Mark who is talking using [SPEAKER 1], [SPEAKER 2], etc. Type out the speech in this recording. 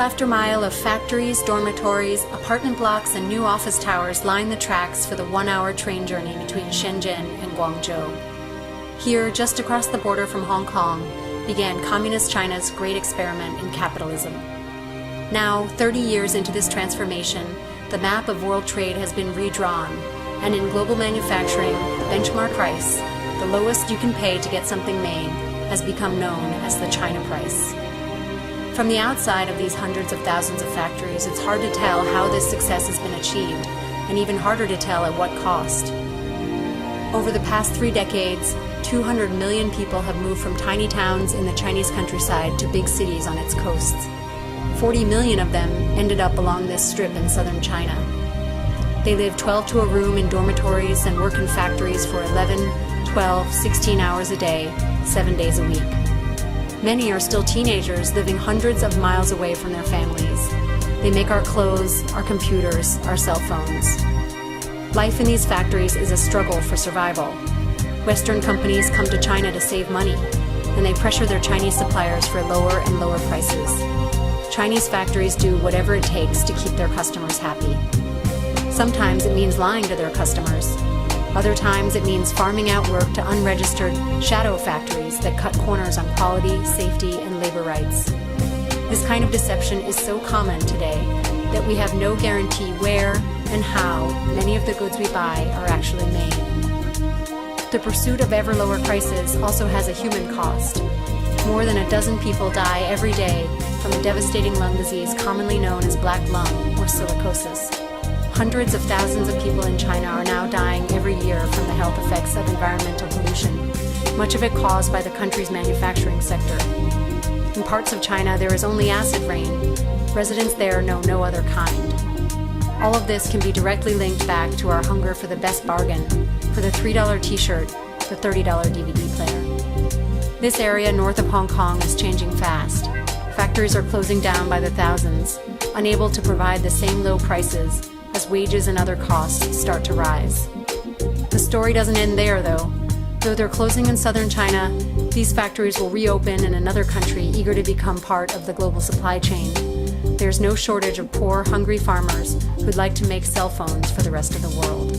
[SPEAKER 1] after mile of factories, dormitories, apartment blocks, and new office towers line the tracks for the one-hour train journey between Shenzhen and Guangzhou. Here, just across the border from Hong Kong, began Communist China's great experiment in capitalism. Now, 30 years into this transformation, the map of world trade has been redrawn, and in global manufacturing, the benchmark price, the lowest you can pay to get something made, has become known as the China price. From the outside of these hundreds of thousands of factories, it's hard to tell how this success has been achieved, and even harder to tell at what cost. Over the past 3 decades, 200 million people have moved from tiny towns in the Chinese countryside to big cities on its coasts. 40 million of them ended up along this strip in southern China. They live 12 to a room in dormitories and work in factories for 11, 12, 16 hours a day, 7 days a week. Many are still teenagers living hundreds of miles away from their families. They make our clothes, our computers, our cell phones. Life in these factories is a struggle for survival. Western companies come to China to save money, and they pressure their Chinese suppliers for lower and lower prices. Chinese factories do whatever it takes to keep their customers happy. Sometimes it means lying to their customers. Other times it means farming out work to unregistered shadow factories that cut corners on quality, safety, and labor rights. This kind of deception is so common today that we have no guarantee where and how many of the goods we buy are actually made. The pursuit of ever lower prices also has a human cost. More than a dozen people die every day from a devastating lung disease commonly known as black lung or silicosis. Hundreds of thousands of people in China are now dying every year from the health effects of environmental pollution, much of it caused by the country's manufacturing sector. In parts of China, there is only acid rain. Residents there know no other kind. All of this can be directly linked back to our hunger for the best bargain, for the $3 t-shirt, the $30 DVD player. This area north of Hong Kong is changing fast. Factories are closing down by the thousands, unable to provide the same low prices as wages and other costs start to rise. The story doesn't end there, though. Though they're closing in southern China, these factories will reopen in another country eager to become part of the global supply chain. There's no shortage of poor, hungry farmers who'd like to make cell phones for the rest of the world.